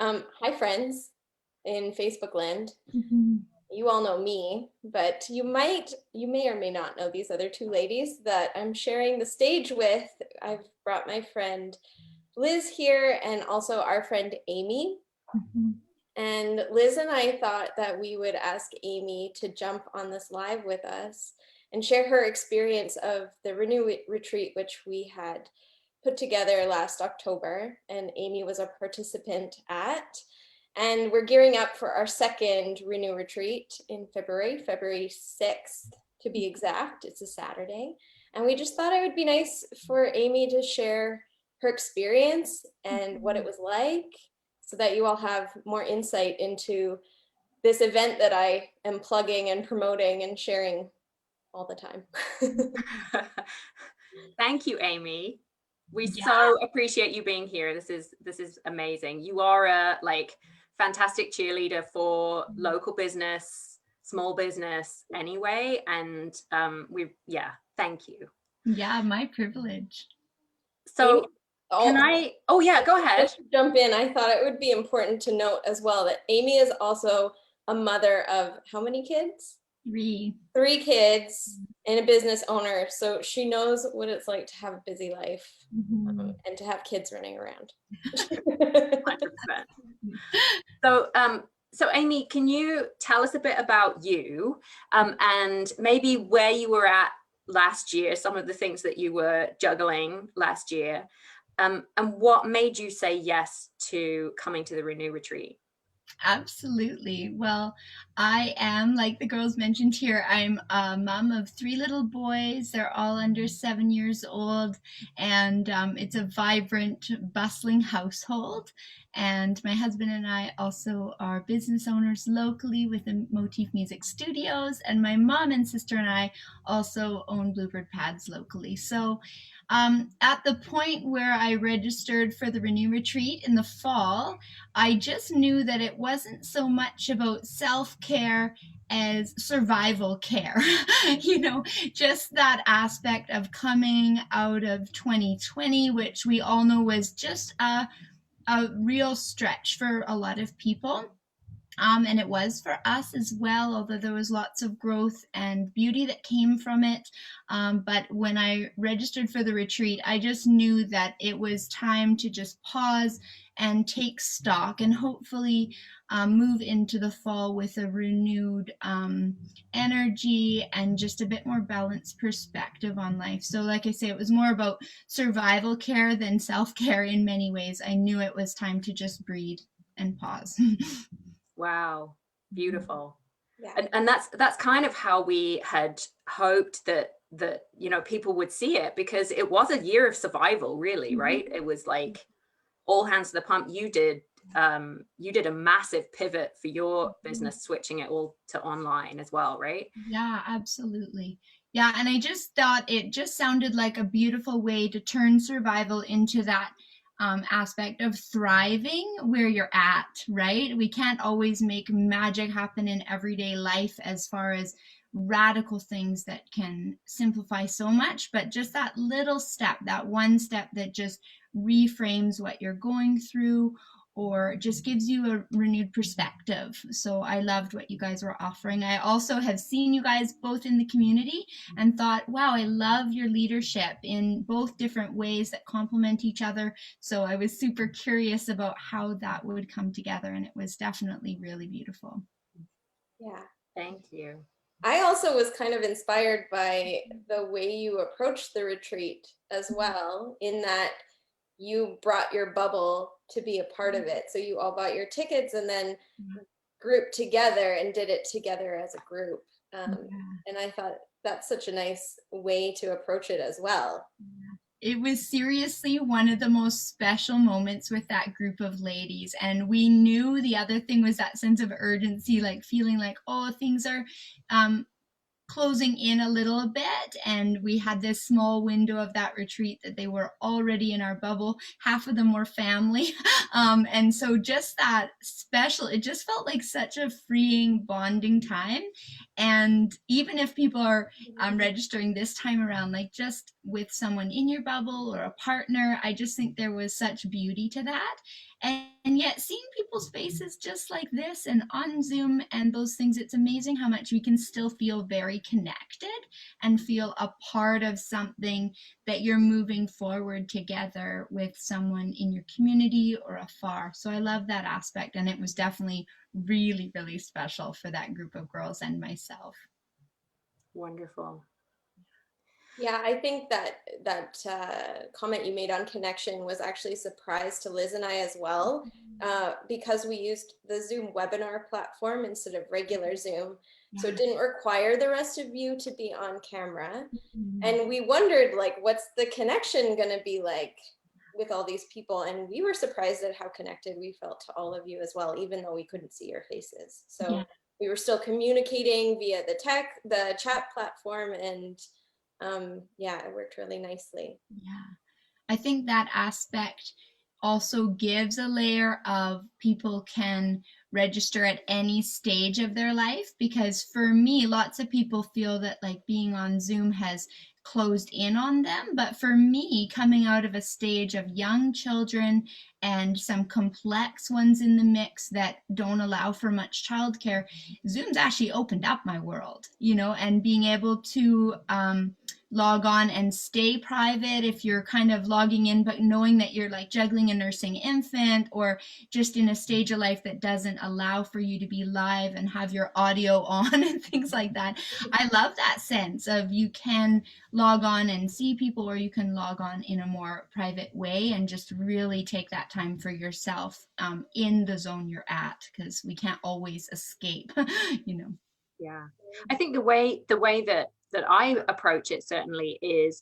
Hi, friends in Facebook land. Mhm. You all know me, but you may or may not know these other two ladies that I'm sharing the stage with. I've brought my friend Liz here and also our friend Amie. Mhm. And Liz and I thought that we would ask Amie to jump on this live with us and share her experience of the Renew Retreat, which we had put together last October, and Amie was a participant at. And we're gearing up for our second Renew Retreat in February 6th to be exact. It's a Saturday. And we just thought it would be nice for Amie to share her experience and what it Mhm. was like so that you all have more insight into this event that I am plugging and promoting and sharing all the time. Thank you, Amie. We Yeah. so appreciate you being here. This is amazing. You are a fantastic cheerleader for local business, small business anyway. And thank you. Yeah, my privilege. Amie, So can oh, I, oh yeah, go ahead. just to jump in, I thought it would be important to note as well that Amie is also a mother of how many kids? 3. 3 kids and a business owner. So she knows what it's like to have a busy life Mhm. and to have kids running around. 100%. So Amie, can you tell us a bit about you, and maybe where you were at last year, some of the things that you were juggling last year, and what made you say yes to coming to the Renew Retreat? Absolutely. Well, I am, like the girls mentioned here, I'm a mom of 3 little boys. They're all under 7 years old, and it's a vibrant, bustling household. And my husband and I also are business owners locally with the Motif Music Studios, and my mom and sister and I also own Bluebird Pads locally. So at the point where I registered for the Renew Retreat in the fall, I just knew that it wasn't so much about self care as survival care. you know, just that aspect of coming out of 2020, which we all know was just a real stretch for a lot of people. And it was for us as well, although there was lots of growth and beauty that came from it. But when I registered for the retreat, I just knew that it was time to just pause and take stock and hopefully move into the fall with a renewed energy and just a bit more balanced perspective on life. So, like I say, it was more about survival care than self care in many ways. I knew it was time to just breathe and pause. Wow, beautiful. Yeah. And that's kind of how we had hoped that people would see it, because it was a year of survival, really, right? It was like all hands to the pump. You did a massive pivot for your business, switching it all to online as well, right? Yeah, absolutely. Yeah, and I just thought it just sounded like a beautiful way to turn survival into that aspect of thriving where you're at, right? We can't always make magic happen in everyday life as far as radical things that can simplify so much, but just that little step, that one step that just reframes what you're going through or just gives you a renewed perspective. So I loved what you guys were offering. I also have seen you guys both in the community and thought, wow, I love your leadership in both different ways that complement each other. So I was super curious about how that would come together, and it was definitely really beautiful. Yeah. Thank you. I also was kind of inspired by the way you approached the retreat as well, in that you brought your bubble to be a part of it. So you all bought your tickets and then grouped together and did it together as a group. Yeah. And I thought that's such a nice way to approach it as well. It was seriously one of the most special moments with that group of ladies. And we knew the other thing was that sense of urgency, like feeling like, oh, things are um, closing in a little bit, and we had this small window of that retreat that they were already in our bubble. Half of them were family. And so just that special, it just felt like such a freeing bonding time. And even if people are registering this time around, like just with someone in your bubble or a partner, I just think there was such beauty to that. And yet seeing people people's faces just like this and on Zoom and those things. It's amazing how much we can still feel very connected and feel a part of something that you're moving forward together with someone in your community or afar. So I love that aspect, and it was definitely really, really special for that group of girls and myself. Wonderful. Yeah, I think that comment you made on connection was actually a surprise to Liz and I as well, because we used the Zoom webinar platform instead of regular Zoom. So it didn't require the rest of you to be on camera. And we wondered, like, what's the connection going to be like with all these people? And we were surprised at how connected we felt to all of you as well, even though we couldn't see your faces. So we were still communicating via the chat platform, and yeah, it worked really nicely. Yeah. I think that aspect also gives a layer of people can register at any stage of their life, because for me, lots of people feel that like being on Zoom has closed in on them. But for me, coming out of a stage of young children and some complex ones in the mix that don't allow for much childcare, Zoom's actually opened up my world, you know, and being able to log on and stay private if you're kind of logging in, but knowing that you're like juggling a nursing infant or just in a stage of life that doesn't allow for you to be live and have your audio on and things like that. I love that sense of you can log on and see people, or you can log on in a more private way and just really take that time for yourself in the zone you're at, because we can't always escape, you know. Yeah, I think the way that I approach it certainly is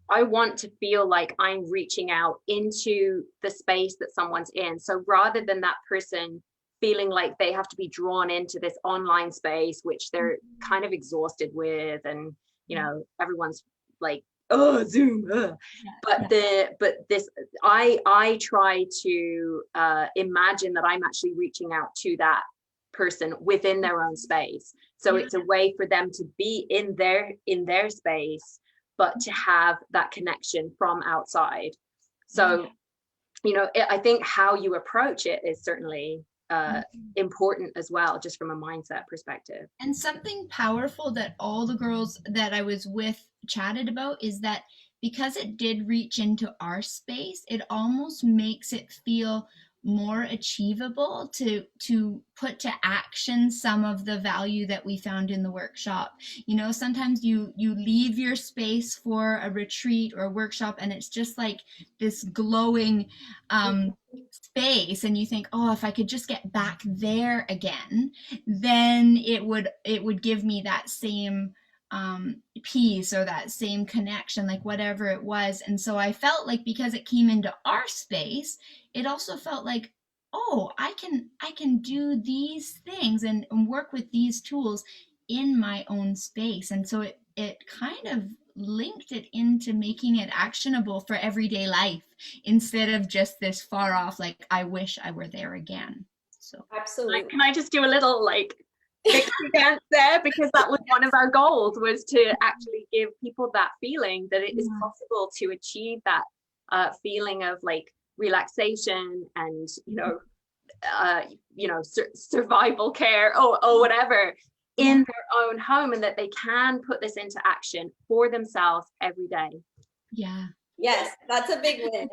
I want to feel like I'm reaching out into the space that someone's in. So rather than that person feeling like they have to be drawn into this online space, which they're kind of exhausted with, and you know, everyone's like, oh, Zoom. Ugh. But this, I try to imagine that I'm actually reaching out to that person within their own space. So it's a way for them to be in their space, but to have that connection from outside. So, you know, I think how you approach it is certainly important as well, just from a mindset perspective. And something powerful that all the girls that I was with chatted about is that because it did reach into our space, it almost makes it feel more achievable to put to action some of the value that we found in the workshop. You know, sometimes you leave your space for a retreat or a workshop and it's just like this glowing space, and you think, oh, if I could just get back there again, then it would give me that same peace or that same connection, like whatever it was. And so I felt like because it came into our space, it also felt like, oh, I can do these things and work with these tools in my own space. And so it kind of linked it into making it actionable for everyday life instead of just this far off, like I wish I were there again. So Absolutely. Can I just do a little like victory dance there, because that was one of our goals, was to actually give people that feeling that it is possible to achieve that feeling of like relaxation and survival care or whatever in their own home, and that they can put this into action for themselves every day. Yeah. Yes, that's a big win.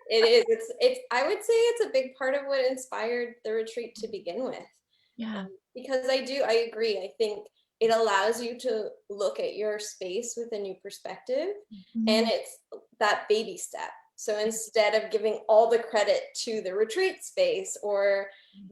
It is. It's I would say it's a big part of what inspired the retreat to begin with. Yeah. Because I agree. I think it allows you to look at your space with a new perspective, and it's that baby step. So instead of giving all the credit to the retreat space or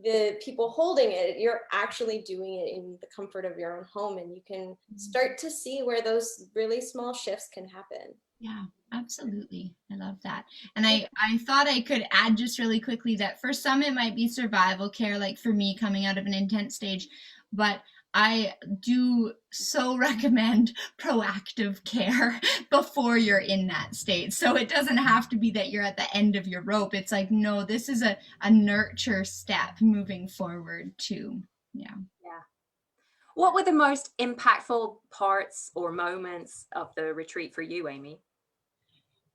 the people holding it, you're actually doing it in the comfort of your own home, and you can start to see where those really small shifts can happen. Yeah, absolutely. I love that. And I thought I could add just really quickly that for some it might be survival care, like for me coming out of an intense stage, but I do so recommend proactive care before you're in that state. So it doesn't have to be that you're at the end of your rope. It's like, no, this is a nurture step moving forward too. Yeah. Yeah. What were the most impactful parts or moments of the retreat for you, Amie?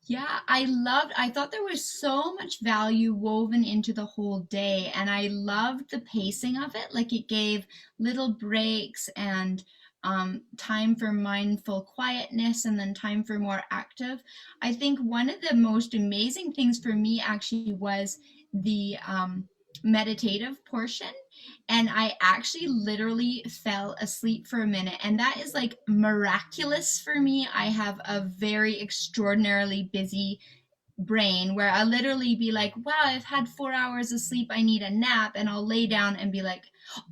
Yeah, I thought there was so much value woven into the whole day, and I loved the pacing of it. Like it gave little breaks and time for mindful quietness and then time for more active. I think one of the most amazing things for me actually was the meditative portion. And I actually literally fell asleep for a minute. And that is like miraculous for me. I have a very extraordinarily busy brain where I'll literally be like, wow, I've had 4 hours of sleep. I need a nap. And I'll lay down and be like,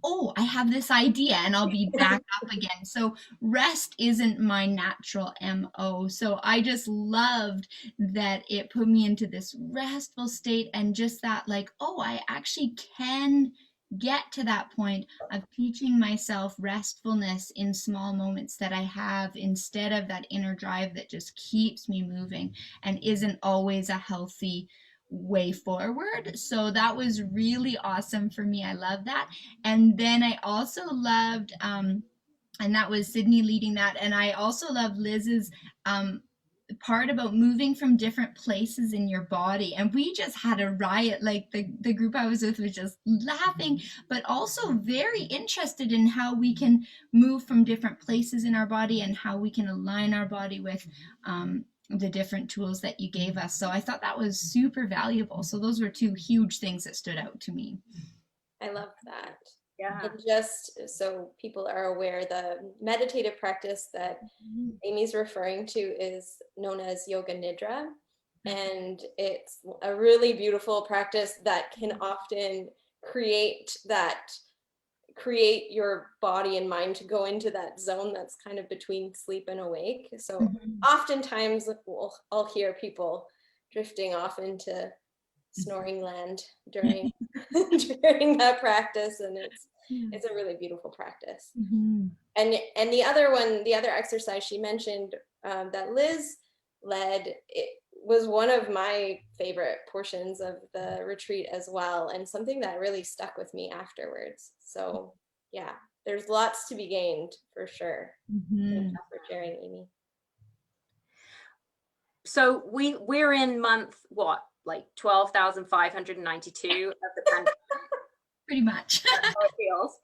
oh, I have this idea. And I'll be back up again. So rest isn't my natural MO. So I just loved that it put me into this restful state and just that, like, oh, I actually can get to that point of teaching myself restfulness in small moments that I have instead of that inner drive that just keeps me moving and isn't always a healthy way forward. So that was really awesome for me. I love that. And then I also loved and that was Sydney leading that. And I also love Liz's um, part about moving from different places in your body. And we just had a riot. Like the group I was with was just laughing, but also very interested in how we can move from different places in our body and how we can align our body with the different tools that you gave us. So I thought that was super valuable. So those were two huge things that stood out to me. I love that. Yeah. And just so people are aware, the meditative practice that Amy's referring to is known as Yoga Nidra. And it's a really beautiful practice that can often create your body and mind to go into that zone that's kind of between sleep and awake. So oftentimes I'll hear people drifting off into snoring land during during that practice, and it's a really beautiful practice. And the other exercise she mentioned that Liz led, it was one of my favorite portions of the retreat as well, and something that really stuck with me afterwards. So yeah, there's lots to be gained for sure. Thank you for sharing, Amie. So we're in month what, like 12,592 of the pandemic. Pretty much. That's how it feels.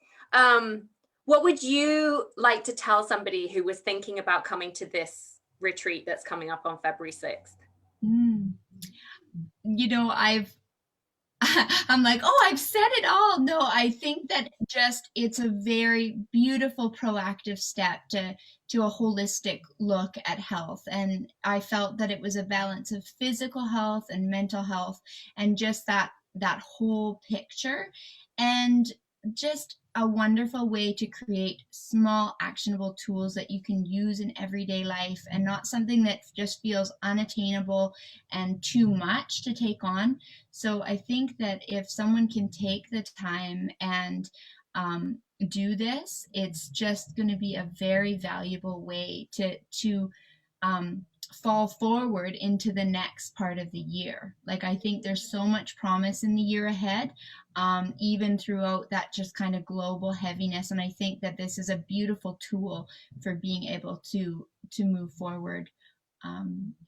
What would you like to tell somebody who was thinking about coming to this retreat that's coming up on February 6th? You know, I'm like, oh, I've said it all. No, I think that just it's a very beautiful proactive step to a holistic look at health. And I felt that it was a balance of physical health and mental health and just that whole picture. And just a wonderful way to create small actionable tools that you can use in everyday life and not something that just feels unattainable and too much to take on. So I think that if someone can take the time and do this, it's just going to be a very valuable way to fall forward into the next part of the year. Like I think there's so much promise in the year ahead, even throughout that just kind of global heaviness. And I think that this is a beautiful tool for being able to move forward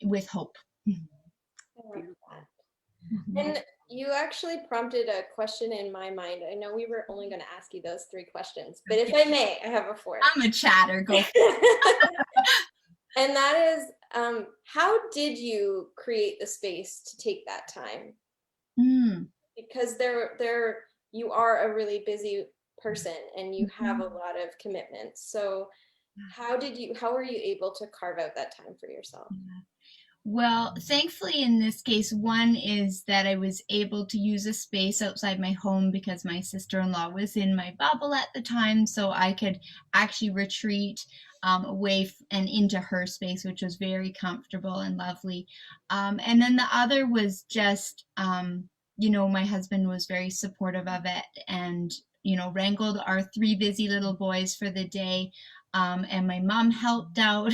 with hope. I love that. And you actually prompted a question in my mind. I know we were only going to ask you those 3 questions, but if I may, I have a 4th. I'm a chatter. Go. And that is, how did you create the space to take that time? Because you are a really busy person and you have a lot of commitments. So how were you able to carve out that time for yourself? Well, thankfully in this case, one is that I was able to use a space outside my home because my sister-in-law was in my bubble at the time, so I could actually retreat away and into her space, which was very comfortable and lovely. And then the other was just, my husband was very supportive of it and, wrangled our 3 busy little boys for the day. And my mom helped out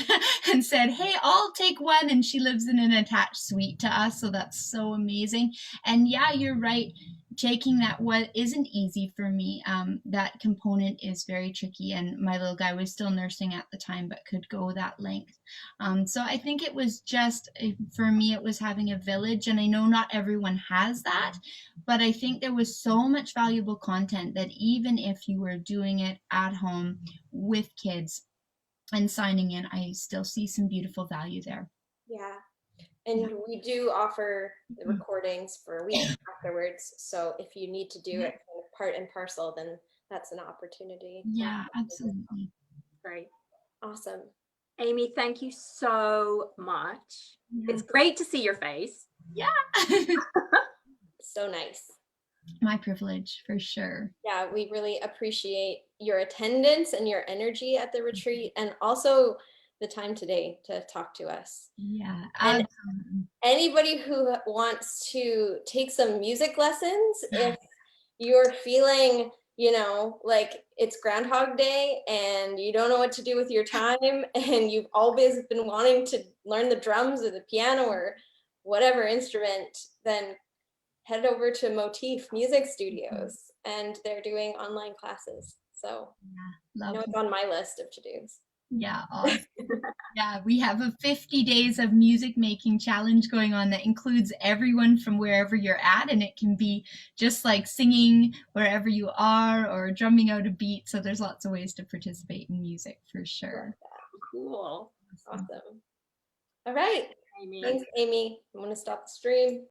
and said, hey, I'll take one. And she lives in an attached suite to us. So that's so amazing. And yeah, you're right. taking that, what isn't easy for me, that component is very tricky, and my little guy was still nursing at the time but could go that length. So I think it was just, for me, it was having a village, and I know not everyone has that, but I think there was so much valuable content that even if you were doing it at home with kids and signing in, I still see some beautiful value there. Yeah. Yeah. And we do offer the recordings for a week afterwards. So if you need to do it kind of part and parcel, then that's an opportunity. Yeah, absolutely. Great. Awesome. Amie, thank you so much. Yeah. It's great to see your face. Yeah. So nice. My privilege, for sure. Yeah, we really appreciate your attendance and your energy at the retreat, and also the time today to talk to us. Yeah, And absolutely. anybody who wants to take some music lessons, if you're feeling, like it's Groundhog Day and you don't know what to do with your time, and you've always been wanting to learn the drums or the piano or whatever instrument, then head over to Motif Music Studios, and they're doing online classes. So I know Lovely. it's on my list of to-dos. Yeah, awesome. Yeah, we have a 50 days of music making challenge going on that includes everyone from wherever you're at, and it can be just like singing wherever you are or drumming out a beat. So there's lots of ways to participate in music for sure. Cool. Awesome. All right. Amie. Thanks, Amie. I'm going to stop the stream.